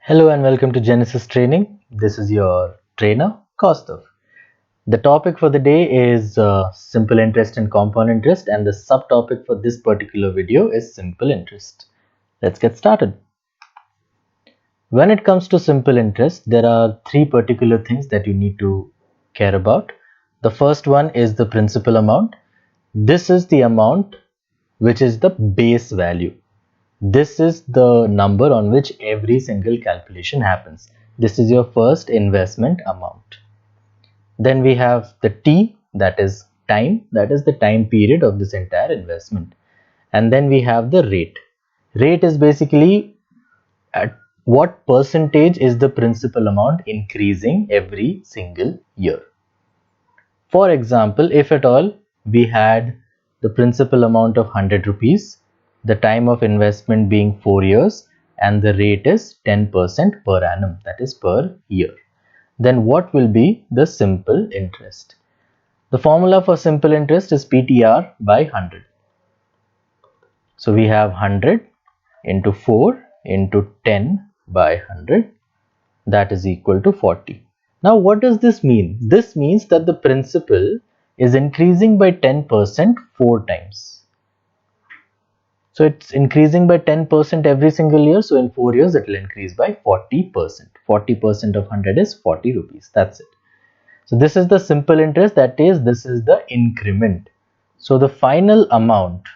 Hello and welcome to Genesis Training. This is your trainer, Kaustav. The topic for the day is simple interest and compound interest, and the subtopic for this particular video is simple interest. Let's get started. When it comes to simple interest, there are three particular things that you need to care about. The first one is the principal amount. This is the amount which is the base value. This is the number on which every single calculation happens. This is your first investment amount. Then we have the T, that is time, that is the time period of this entire investment. And then we have the rate. Rate is basically at what percentage is the principal amount increasing every single year. For example, if at all we had the principal amount of 100 rupees, the time of investment being 4 years, and the rate is 10% per annum, that is per year, then what will be the simple interest? The formula for simple interest is PTR by 100. So we have 100 into 4 into 10 by 100, that is equal to 40. Now what does this mean? This means that the principal is increasing by 10% 4 times. So it's increasing by 10% every single year. So in 4 years, it will increase by 40%. 40% of 100 is 40 rupees. That's it. So this is the simple interest. That is, this is the increment. So the final amount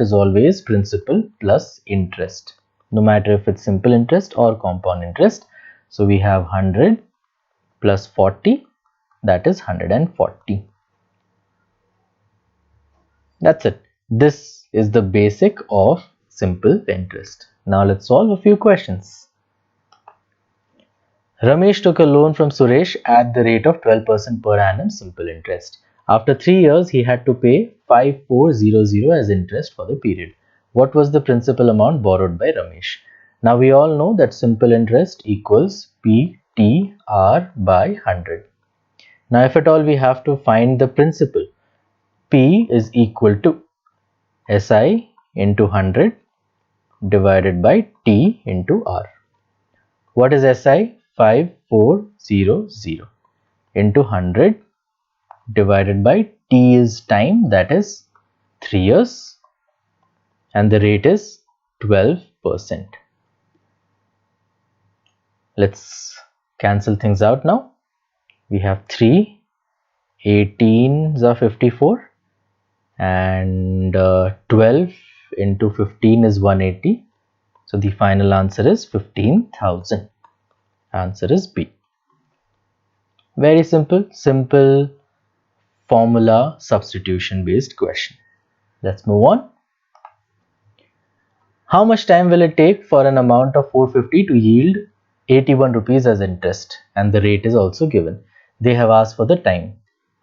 is always principal plus interest, no matter if it's simple interest or compound interest. So we have 100 plus 40, that is 140. That's it. This is the basic of simple interest. Now let's solve a few questions. Ramesh took a loan from Suresh at the rate of 12% per annum simple interest. After 3 years, he had to pay 5400 as interest for the period. What was the principal amount borrowed by Ramesh? Now we all know that simple interest equals PTR by 100. Now if at all we have to find the principal, P is equal to SI into 100 divided by T into R. What is SI? 5400 into 100 divided by T is time, that is 3 years, and the rate is 12%. Let's cancel things out now. We have 3, 18s are 54, and 12 into 15 is 180. So the final answer is 15,000. Answer is B. Very simple formula substitution based question. Let's move on. How much time will it take for an amount of 450 to yield 81 rupees as interest? And the rate is also given. They have asked for the time.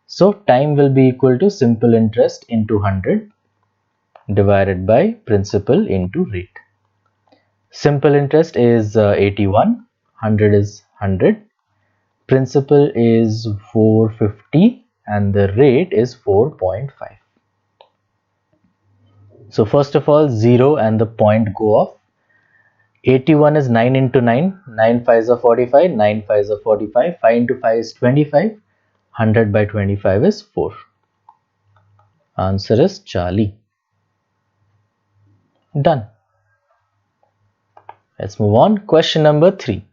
So time will be equal to simple interest into 100 divided by principal into rate. Simple interest is 81, 100 is 100, principal is 450, and the rate is 4.5. So first of all, 0 and the point go off. 81 is 9 into 9, 9 5s are 45, 9 5s are 45, 5 into 5 is 25, 100 by 25 is 4. Answer is Charlie. Done. Let's move on. Question number 3.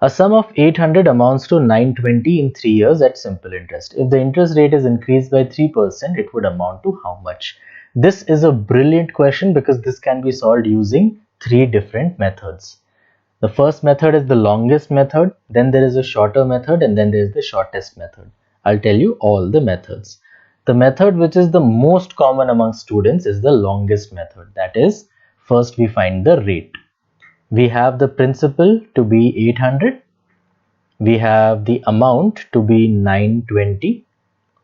A sum of 800 amounts to 920 in 3 years at simple interest. If the interest rate is increased by 3%, it would amount to how much? This is a brilliant question because this can be solved using 3 different methods. The first method is the longest method, then there is a shorter method, and then there is the shortest method. I'll tell you all the methods. The method which is the most common among students is the longest method. That is, first we find the rate. We have the principal to be 800. We have the amount to be 920.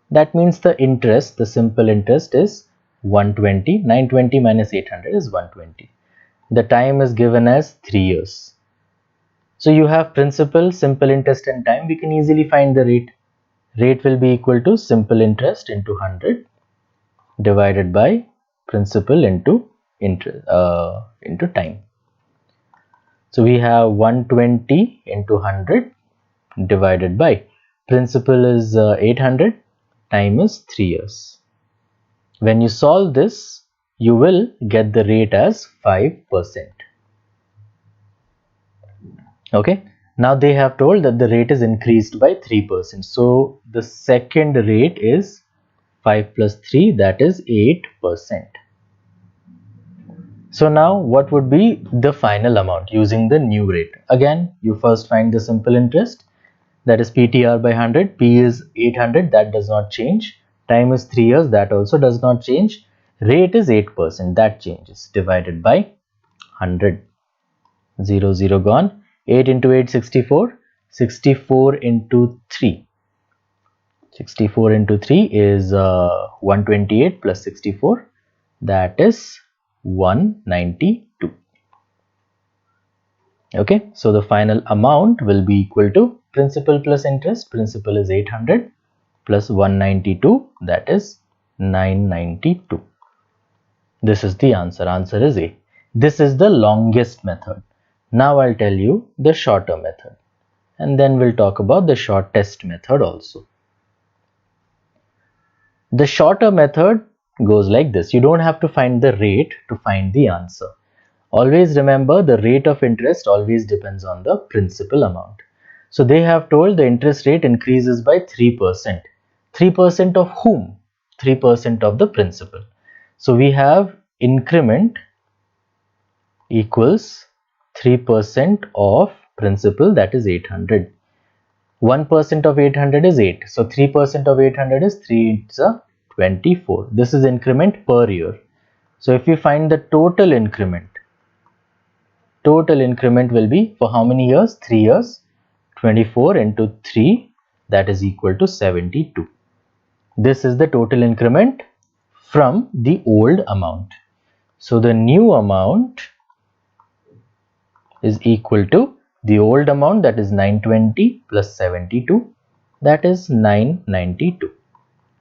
That means the interest, the simple interest is 120. 920 minus 800 is 120. The time is given as 3 years. So you have principal, simple interest and time. We can easily find the rate. Rate will be equal to simple interest into 100 divided by principal into time. So we have 120 into 100 divided by principal is 800, time is 3 years. When you solve this, you will get the rate as 5%. Okay, now they have told that the rate is increased by 3%. So the second rate is 5 plus 3, that is 8%. So now what would be the final amount using the new rate? Again, you first find the simple interest, that is PTR by 100. P is 800, that does not change. Time is 3 years, that also does not change. Rate is 8%, that changes. Divided by 100. 0, 0 gone. 8 into 8, 64. 64 into 3. 64 into 3 is 128 plus 64. That is 192. Okay, so the final amount will be equal to principal plus interest. Principal is 800 plus 192, that is 992. This is the answer. Answer is A. This is the longest method. Now I'll tell you the shorter method, and then we'll talk about the shortest method also. The shorter method goes like this. You don't have to find the rate to find the answer. Always remember, the rate of interest always depends on the principal amount. So they have told the interest rate increases by 3%. 3% of whom? 3% of the principal. So we have increment equals 3% of principal, that is 800. 1% of 800 is 8. So 3% of 800 is 3, it's a 24. This is increment per year. So if we find the total increment will be for how many years? 3 years. 24 into 3, that is equal to 72. This is the total increment from the old amount. So the new amount is equal to the old amount, that is 920 plus 72, that is 992.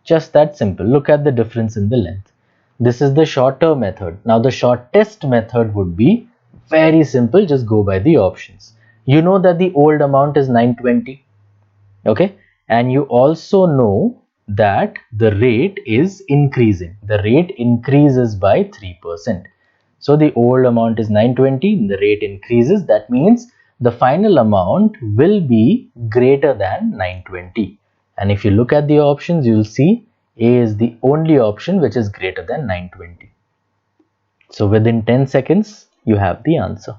Just that simple. Look at the difference in the length. This is the shorter method. Now the shortest method would be very simple. Just go by the options. You know that the old amount is 920. Okay, and you also know that the rate is increasing. The rate increases by 3%. So the old amount is 920, the rate increases. That means the final amount will be greater than 920. And if you look at the options, you will see A is the only option which is greater than 920. So within 10 seconds, you have the answer.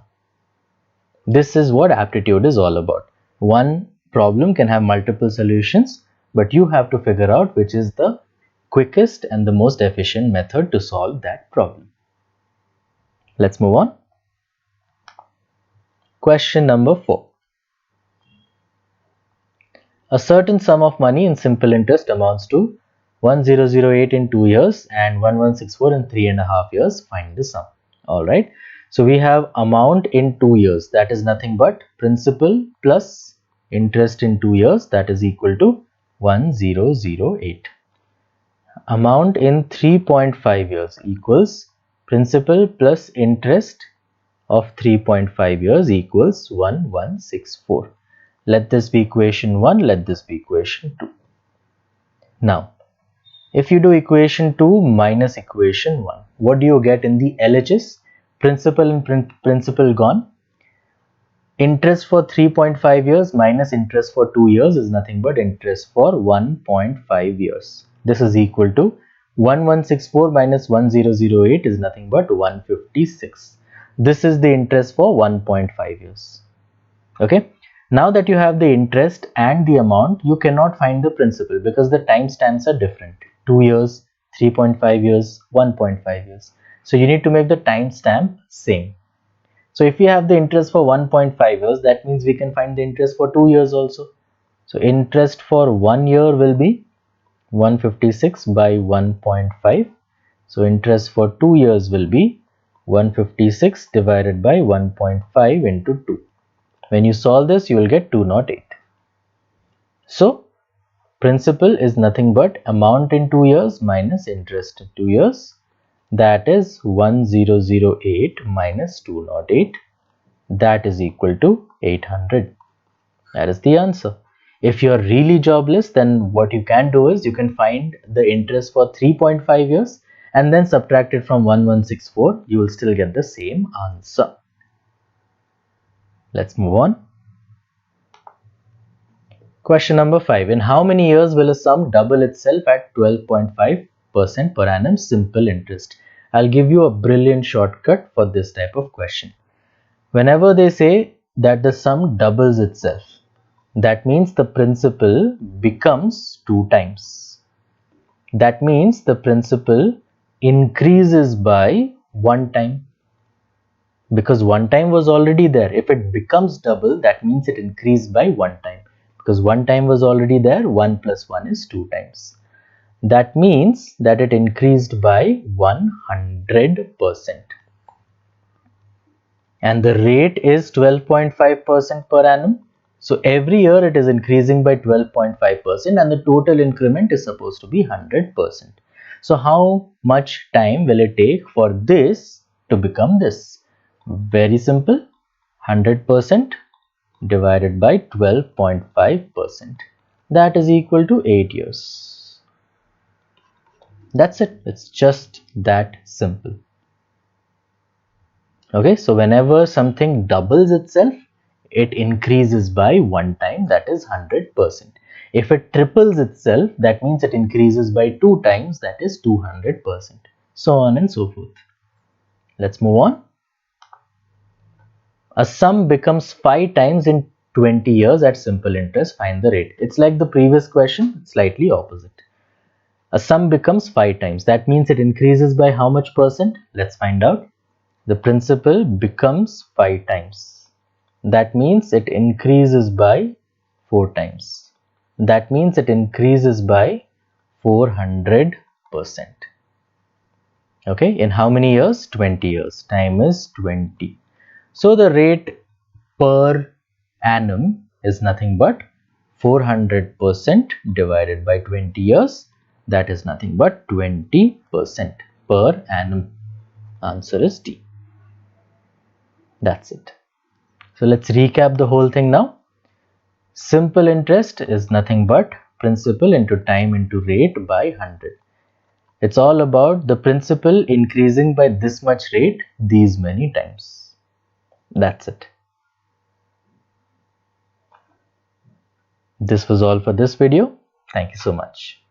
This is what aptitude is all about. One problem can have multiple solutions, but you have to figure out which is the quickest and the most efficient method to solve that problem. Let's move on. Question number 4. A certain sum of money in simple interest amounts to 1008 in 2 years and 1164 in 3.5 years. Find the sum. Alright. So we have amount in 2 years, that is nothing but principal plus interest in 2 years, that is equal to 1008. Amount in 3.5 years equals principal plus interest of 3.5 years equals 1164. Let this be equation 1, let this be equation 2. Now, if you do equation 2 minus equation 1, what do you get in the LHS? Principal and principal gone. Interest for 3.5 years minus interest for 2 years is nothing but interest for 1.5 years. This is equal to 1164 minus 1008 is nothing but 156. This is the interest for 1.5 years. Okay. Now that you have the interest and the amount, you cannot find the principal because the timestamps are different. 2 years, 3.5 years, 1.5 years. So you need to make the timestamp same. So if you have the interest for 1.5 years, that means we can find the interest for 2 years also. So interest for 1 year will be 156 by 1.5. So interest for 2 years will be 156 divided by 1.5 into 2. When you solve this, you will get 208. So principal is nothing but amount in 2 years minus interest in 2 years. That is 1008 minus 208. That is equal to 800. That is the answer. If you are really jobless, then what you can do is you can find the interest for 3.5 years and then subtract it from 1164. You will still get the same answer. Let's move on. Question number 5. In how many years will a sum double itself at 12.5% per annum simple interest? I'll give you a brilliant shortcut for this type of question. Whenever they say that the sum doubles itself, that means the principal becomes 2 times. That means the principal increases by 1 time. Because 1 time was already there. If it becomes double, that means it increased by 1 time. Because 1 time was already there, 1 plus 1 is 2 times. That means that it increased by 100%. And the rate is 12.5% per annum. So every year it is increasing by 12.5% and the total increment is supposed to be 100%. So how much time will it take for this to become this? Very simple. 100% divided by 12.5%. That is equal to 8 years. That's it. It's just that simple. Okay, so whenever something doubles itself, it increases by 1 time, that is 100%. If it triples itself, that means it increases by 2 times, that is 200%. So on and so forth. Let's move on. A sum becomes 5 times in 20 years at simple interest. Find the rate. It's like the previous question, slightly opposite. A sum becomes 5 times. That means it increases by how much percent? Let's find out. The principal becomes 5 times. That means it increases by 4 times. That means it increases by 400%. Okay, in how many years? 20 years. Time is 20. So the rate per annum is nothing but 400% divided by 20 years. That is nothing but 20% per annum. Answer is D. That's it. So let's recap the whole thing now. Simple interest is nothing but principal into time into rate by 100. It's all about the principal increasing by this much rate these many times. That's it. This was all for this video. Thank you so much.